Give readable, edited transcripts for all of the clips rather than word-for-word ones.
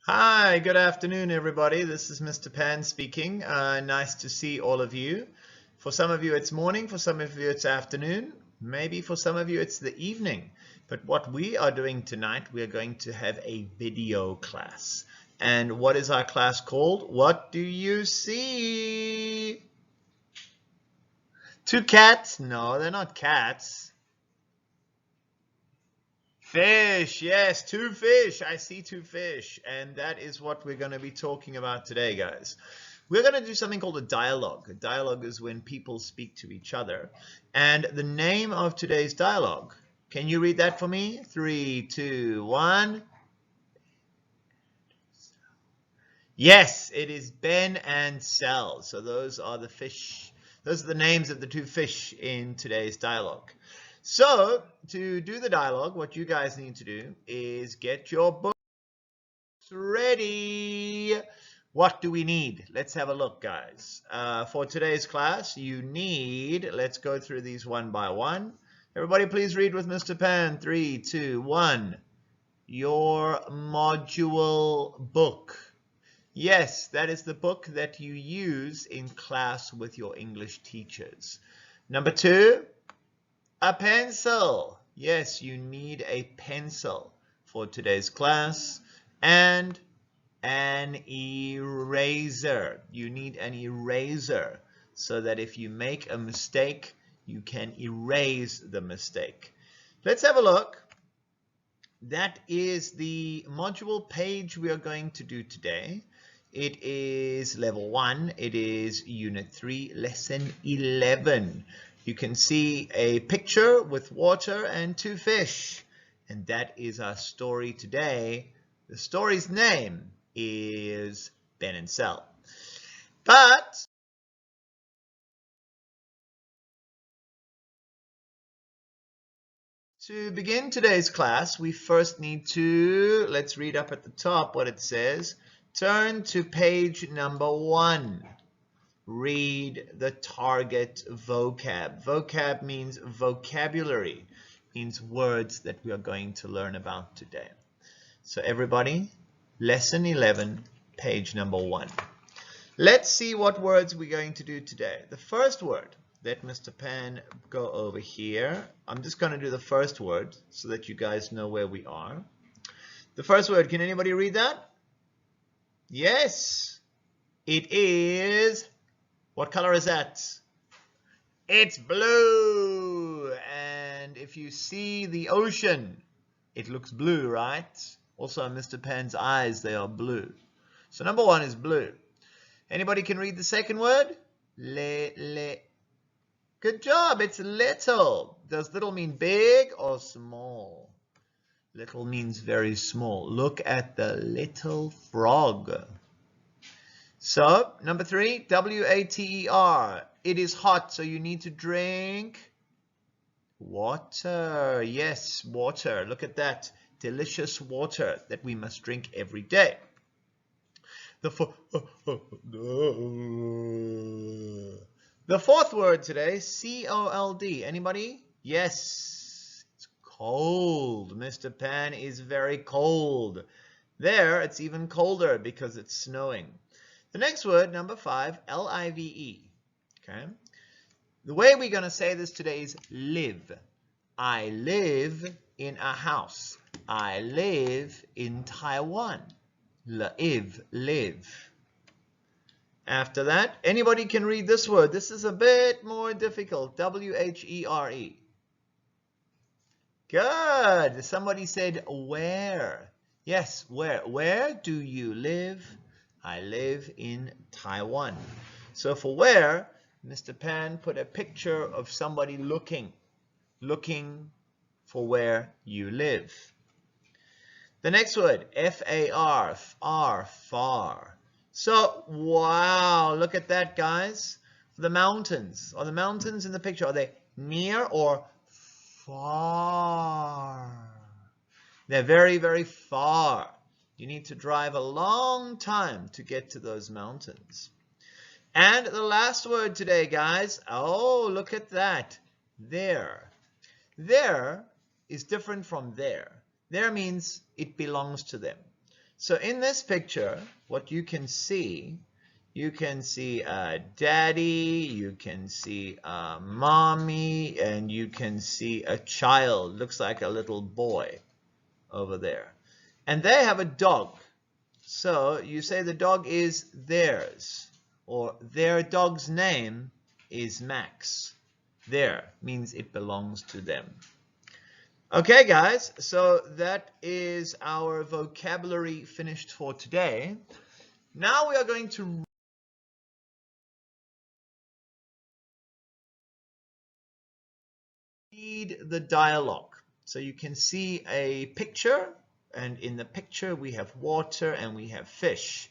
Hi, good afternoon, everybody. This is Mr. Pan speaking. Nice to see all of you. For some of you, it's morning. For some of you, it's afternoon. Maybe for some of you, it's the evening. But what we are doing tonight, we are going to have a video class. And what is our class called? What do you see? Two cats? No, they're not cats. Fish, yes, two fish. I see two fish. And that is what we're going to be talking about today, guys. We're going to do something called a dialogue. A dialogue is when people speak to each other. And the name of today's dialogue, can you read that for me? 3, 2, 1. Yes, it is Ben and Sal. So those are the fish. Those are the names of the two fish in today's dialogue. So to do the dialogue, what you guys need to do is get your books ready. What do we need? Let's have a look, guys. For today's class, you need, let's go through these one by one. Everybody please read with Mr. Pan. 3, 2, 1. Your module book. Yes, that is the book that you use in class with your English teachers. Number 2, a pencil. Yes, you need a pencil for today's class. And an eraser. You need an eraser so that if you make a mistake, you can erase the mistake. Let's have a look. That is the module page we are going to do today. It is level 1. It is unit 3, lesson 11. You can see a picture with water and two fish. And that is our story today. The story's name is Ben and Sal. But to begin today's class, we first need to, let's read up at the top what it says. Turn to page number 1. Read the target vocab. Vocab means vocabulary, means words that we are going to learn about today. So everybody, lesson 11, page number 1. Let's see what words we're going to do today. The first word, let Mr. Pan go over here. I'm just going to do the first word so that you guys know where we are. The first word, can anybody read that? Yes, it is, what color is that? It's blue. And if you see the ocean, it looks blue, right? Also, Mr. Pan's eyes, they are blue. So number 1 is blue. Anybody can read the second word? Le. Good job, it's little. Does little mean big or small? Little means very small. Look at the little frog. So, number 3, W-A-T-E-R. It is hot, so you need to drink water. Yes, water. Look at that. Delicious water that we must drink every day. The fourth word today, C-O-L-D. Anybody? Yes, it's cold. Mr. Pan is very cold. There, it's even colder because it's snowing. The next word, number 5, L-I-V-E. Okay. The way we're going to say this today is live. I live in a house. I live in Taiwan. Live. After that, anybody can read this word. This is a bit more difficult. W-H-E-R-E. Good. Somebody said where. Yes, where. Where do you live? I live in Taiwan. So for where, Mr. Pan put a picture of somebody looking for where you live. The next word, F-A-R, far. So, wow, look at that, guys. The mountains. Are the mountains in the picture, are they near or far? They're very, very far. You need to drive a long time to get to those mountains. And the last word today, guys. Oh, look at that. There. There is different from there. There means it belongs to them. So in this picture, what you can see daddy, you can see mommy, and you can see a child. Looks like a little boy over there. And they have a dog. So you say the dog is theirs, or their dog's name is Max. Their means it belongs to them. Okay, guys, so that is our vocabulary finished for today. Now we are going to read the dialogue. So you can see a picture, and in the picture we have water and we have fish.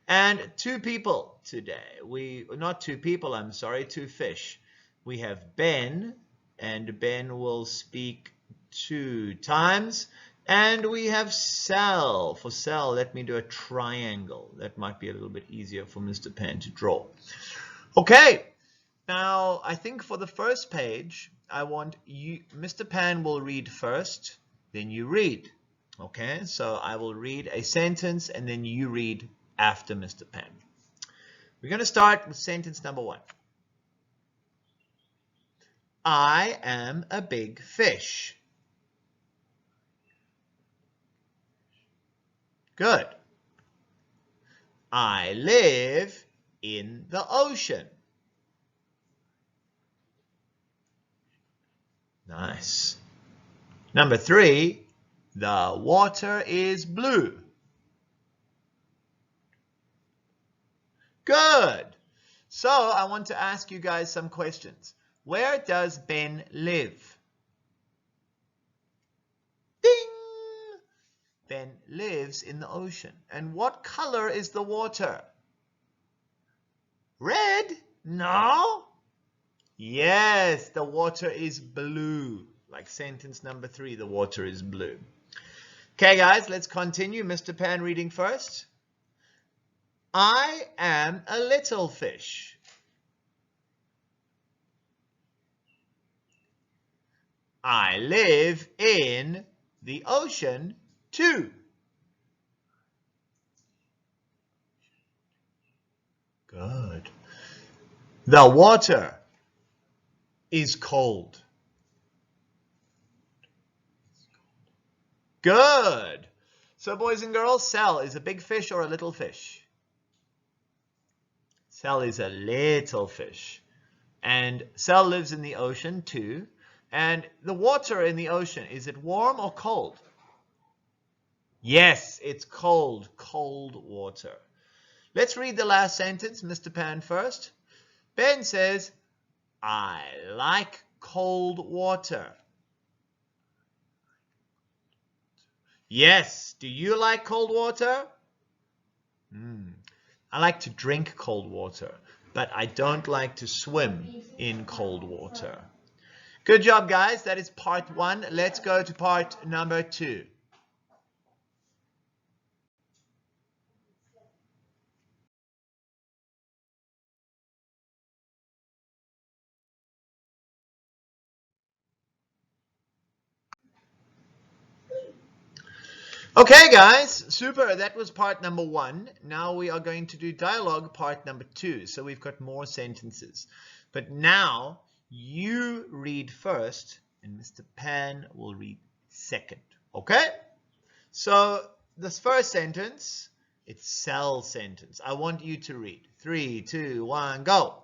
And two people today. Not two people, I'm sorry, two fish. We have Ben, and Ben will speak 2 times. And we have Sal. For Sal, let me do a triangle. That might be a little bit easier for Mr. Pan to draw. Okay, now I think for the first page, I want you, Mr. Pan will read first, then you read. Okay, so I will read a sentence and then you read after Mr. Pan. We're going to start with sentence number 1. I am a big fish. Good. I live in the ocean. Nice. Number 3, the water is blue. Good. So I want to ask you guys some questions. Where does Ben live? Ding! Ben lives in the ocean. And what color is the water? Red? No. Yes, the water is blue. Like sentence number 3, the water is blue. Okay, guys, let's continue. Mr. Pan reading first. I am a little fish. I live in the ocean too. Good. The water is cold. Good. So boys and girls, Sal is a big fish or a little fish? Sal is a little fish. And Sal lives in the ocean too. And the water in the ocean, is it warm or cold? Yes, it's cold. Cold water. Let's read the last sentence, Mr. Pan first. Ben says, I like cold water. Yes, do you like cold water? I like to drink cold water, but I don't like to swim in cold water. Good job, guys. That is part 1. Let's go to part number 2. Okay, guys, super. That was part number 1. Now we are going to do dialogue part number 2. So we've got more sentences. But now you read first and Mr. Pan will read second. Okay? So this first sentence, it's Sal sentence. I want you to read. 3, 2, 1, go.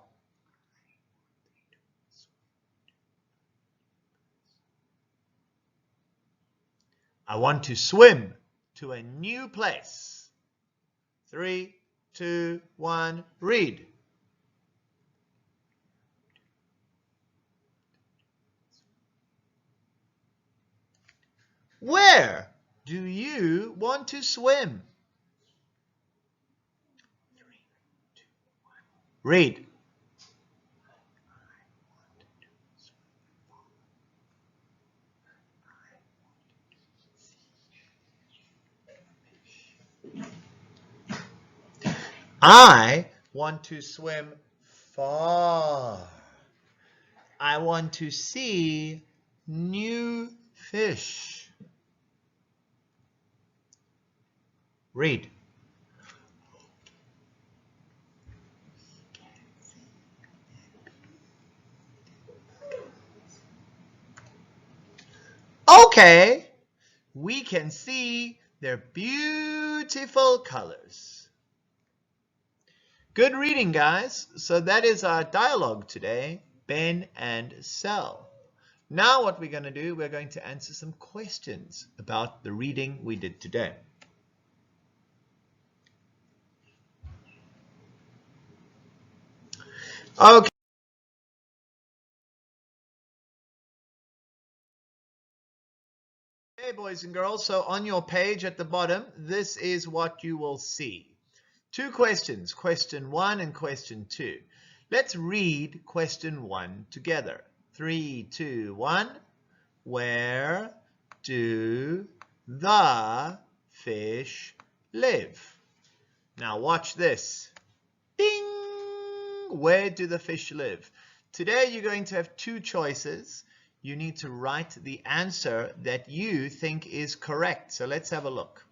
I want to swim to a new place. 3, 2, 1, read. Where do you want to swim? 3, 2, 1, read. I want to swim far. I want to see new fish. Read. Okay, we can see their beautiful colors. Good reading, guys. So that is our dialogue today, Ben and Sal. Now what we're going to do, we're going to answer some questions about the reading we did today. Okay. Okay, boys and girls, so on your page at the bottom, this is what you will see. Two questions, question 1 and question 2. Let's read question 1 together. 3, 2, 1. Where do the fish live? Now watch this. Ding! Where do the fish live? Today you're going to have two choices. You need to write the answer that you think is correct. So let's have a look.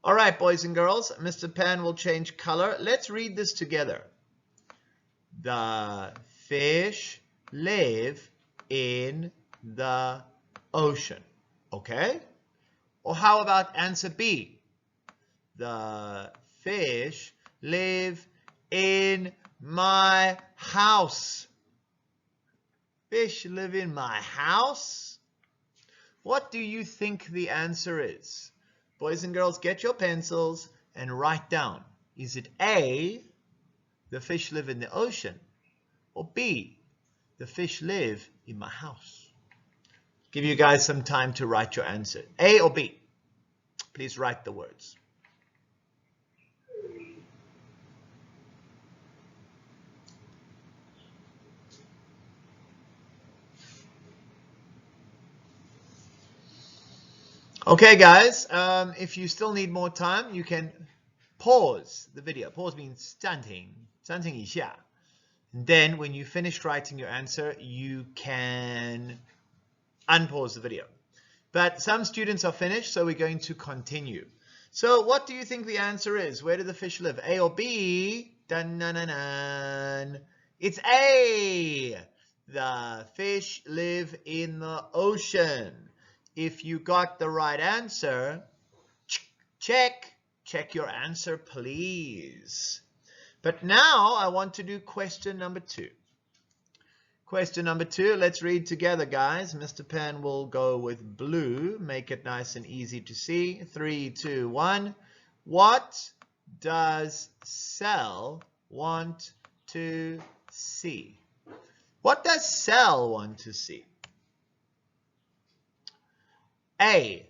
All right, boys and girls, Mr. Pan will change color. Let's read this together. The fish live in the ocean. Okay? Or how about answer B? The fish live in my house. Fish live in my house? What do you think the answer is? Boys and girls, get your pencils and write down. Is it A, the fish live in the ocean? Or B, the fish live in my house? Give you guys some time to write your answer. A or B? Please write the words. Okay, guys, if you still need more time, you can pause the video. Pause means 暂停，暂停一下. And then when you finished writing your answer, you can unpause the video. But some students are finished, so we're going to continue. So what do you think the answer is? Where do the fish live? A or B? Dun, dun, dun, dun. It's A. The fish live in the ocean. If you got the right answer, check your answer, please. But now I want to do question number 2. Question number 2, let's read together, guys. Mr. Pan will go with blue, make it nice and easy to see. 3, 2, 1. What does Sal want to see? What does Sal want to see? A.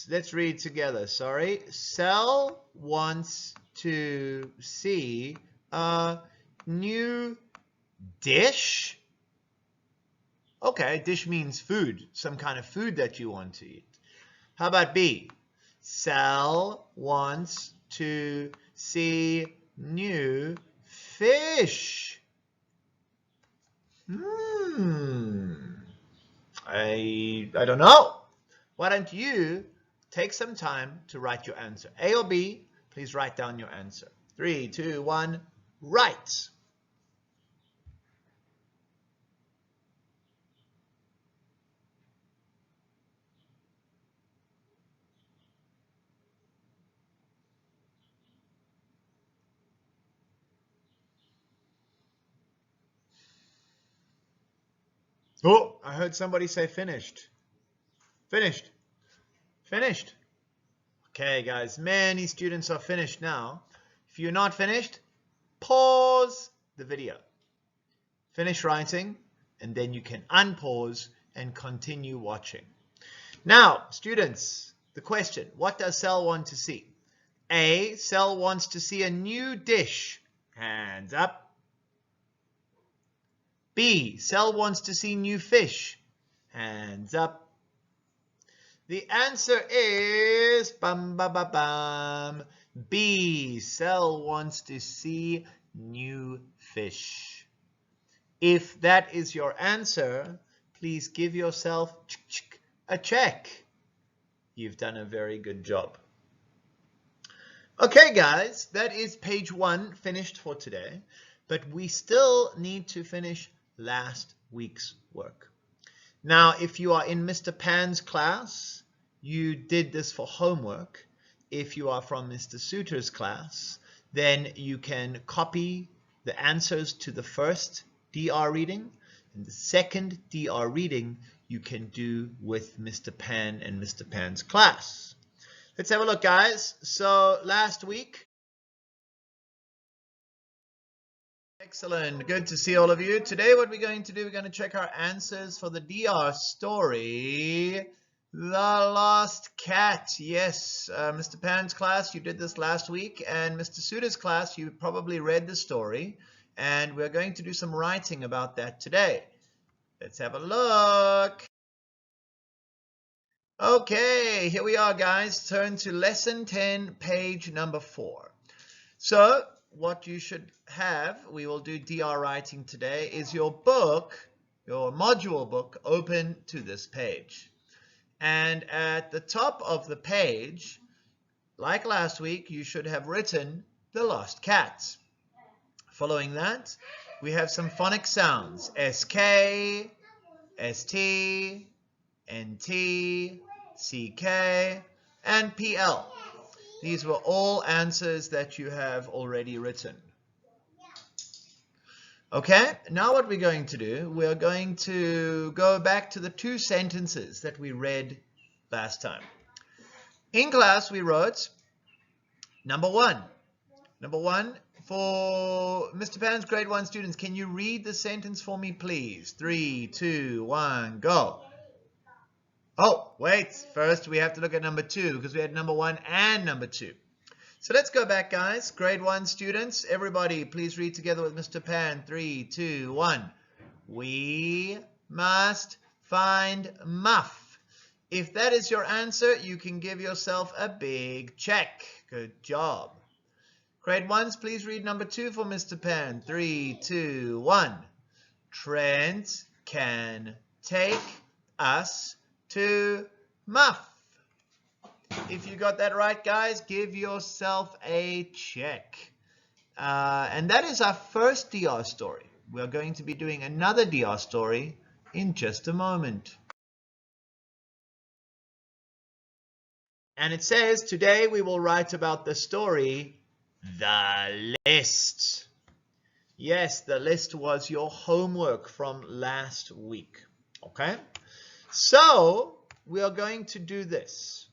Let's read together, sorry. Sal wants to see a new dish. Okay, dish means food, some kind of food that you want to eat. How about B? Sal wants to see new fish. I don't know. Why don't you take some time to write your answer? A or B? Please write down your answer. 3, 2, 1, write. Oh, I heard somebody say finished. Finished. Finished. Okay, guys, many students are finished now. If you're not finished, pause the video. Finish writing, and then you can unpause and continue watching. Now, students, the question, what does Sal want to see? A, Sal wants to see a new dish. Hands up. B, Sal wants to see new fish. Hands up. The answer is bum, bum, bum, bum. B, Sal wants to see new fish. If that is your answer, please give yourself a check. You've done a very good job. Okay, guys, that is page 1 finished for today, but we still need to finish last week's work. Now, if you are in Mr. Pan's class, you did this for homework. If you are from Mr. Suter's class, then you can copy the answers to the first DR reading, and the second DR reading you can do with Mr. Pan and Mr. Pan's class. Let's have a look, guys. So last week, excellent, good to see all of you. Today what we're going to do, we're going to check our answers for the DR story, The Lost Cat. Yes, Mr. Pan's class, you did this last week, and Mr. Suter's class, you probably read the story, and we're going to do some writing about that today. Let's have a look. Okay, here we are, guys. Turn to lesson 10, page number 4. So what you should have, we will do DR writing today, is your book, your module book, open to this page. And at the top of the page, like last week, you should have written The Lost Cat. Following that, we have some phonic sounds, SK, ST, NT, CK, and PL. These were all answers that you have already written. Okay, now what we're going to do, we're going to go back to the 2 sentences that we read last time. In class, we wrote number 1. Number 1, for Mr. Pan's grade 1 students, can you read the sentence for me, please? 3, 2, 1, go. Oh, wait, first we have to look at number 2 because we had number 1 and number 2. So let's go back, guys. Grade 1 students, everybody please read together with Mr. Pan. 3, 2, 1. We must find Muff. If that is your answer, you can give yourself a big check. Good job. Grade 1s, please read number 2 for Mr. Pan. 3, 2, 1. Trent can take us to Muff. If you got that right, guys, give yourself a check. And that is our first DR story. We're going to be doing another DR story in just a moment. And it says, today we will write about the story, The List. Yes, the list was your homework from last week. Okay? So, we are going to do this.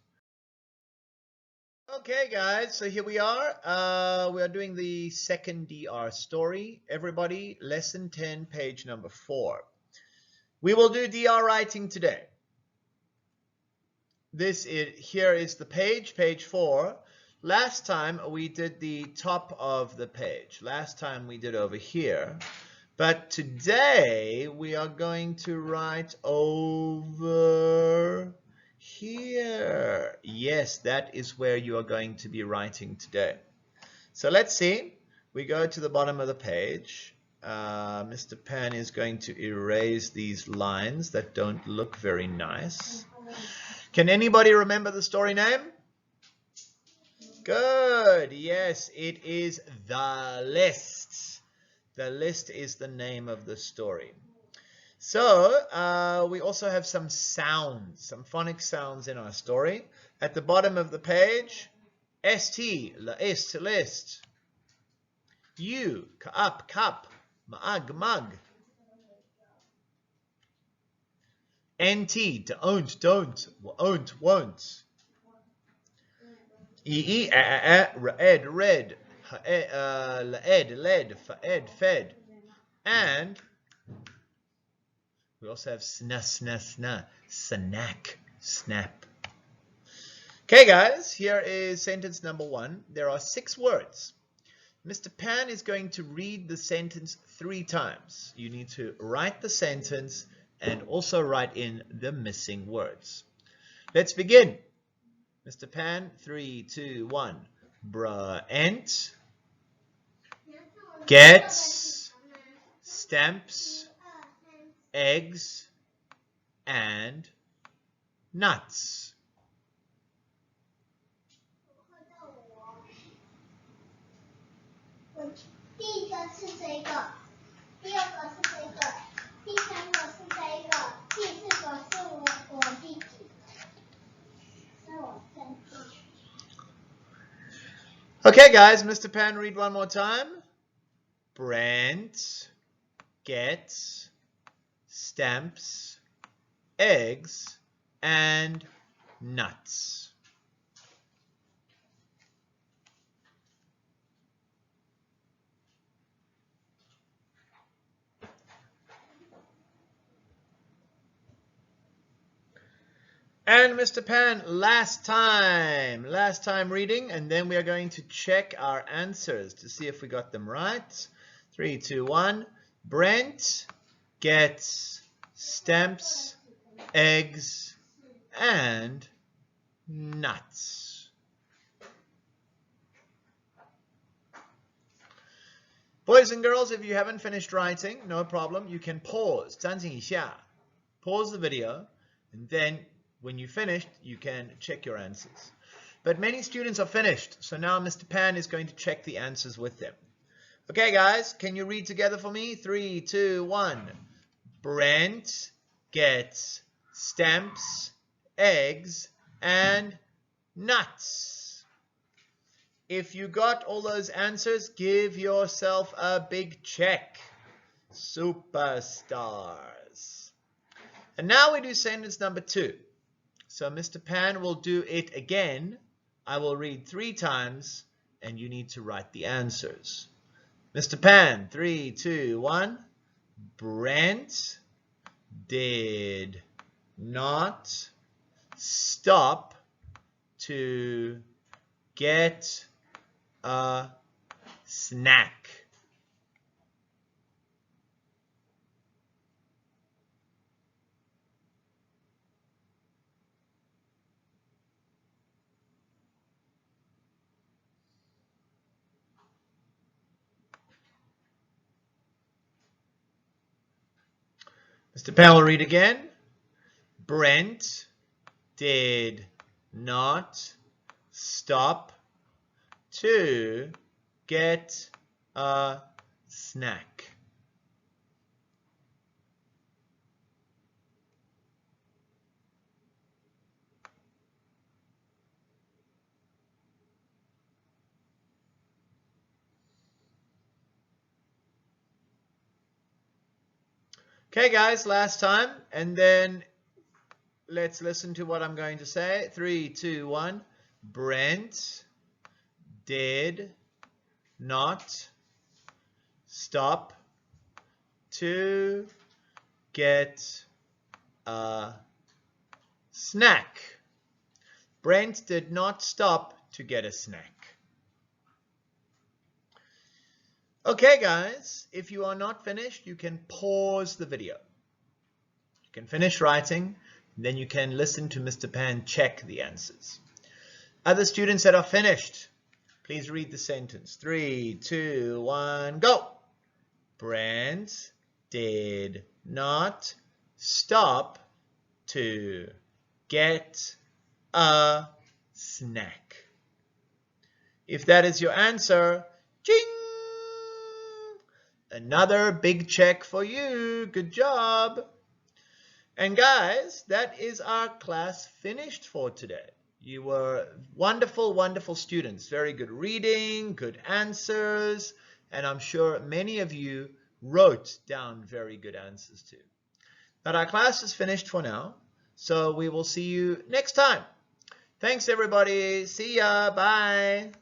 Okay, guys, so here we are. We are doing the second DR story. Everybody, lesson 10, page number 4. We will do DR writing today. Here is the page, page 4. Last time we did the top of the page. Last time we did over here. But today we are going to write over here. Yes, that is where you are going to be writing today. So let's see. We go to the bottom of the page. Mr. Pan is going to erase these lines that don't look very nice. Can anybody remember the story name? Good. Yes, it is The List. The List is the name of the story. So we also have some sounds, some phonic sounds in our story. At the bottom of the page, ST, list, list. U, up, cup, mug, mug. NT, don't, won't. EE, red, red. Led, fed. And we also have snack, snap. Okay, guys, here is sentence number 1. There are 6 words. Mr. Pan is going to read the sentence 3 times. You need to write the sentence and also write in the missing words. Let's begin. Mr. Pan, 3, 2, 1. Brent gets stamps, eggs, and nuts. 是这个，第二个是这个，第三个是这个，第四个是我弟弟，是我生弟。Okay, guys, Mr. Pan, read one more time. Brent gets stamps, eggs, and nuts. And Mr. Pan, last time reading, and then we are going to check our answers to see if we got them right. 3, 2, 1. Brent gets stamps, eggs, and nuts. Boys and girls, if you haven't finished writing, no problem. You can pause. 暂停一下. Pause the video, and then when you finished, you can check your answers. But many students are finished, so now Mr. Pan is going to check the answers with them. Okay, guys, can you read together for me? 3, 2, 1. Brent gets stamps, eggs, and nuts. If you got all those answers, give yourself a big check. Superstars. And now we do sentence number 2. So Mr. Pan will do it again. I will read 3 times, and you need to write the answers. Mr. Pan, 3, 2, 1. Brent did not stop to get a snack. Mr. Pan will read again. Brent did not stop to get a snack. Okay, guys, last time, and then let's listen to what I'm going to say. 3, 2, 1. Brent did not stop to get a snack. Brent did not stop to get a snack. Okay, guys, if you are not finished, you can pause the video. You can finish writing, then you can listen to Mr. Pan check the answers. Other students that are finished, please read the sentence. 3, 2, 1, go. Brent did not stop to get a snack. If that is your answer, ching! Another big check for you. Good job. And guys, that is our class finished for today. You were wonderful, wonderful students. Very good reading, good answers, and I'm sure many of you wrote down very good answers too. But our class is finished for now, so we will see you next time. Thanks, everybody. See ya. Bye.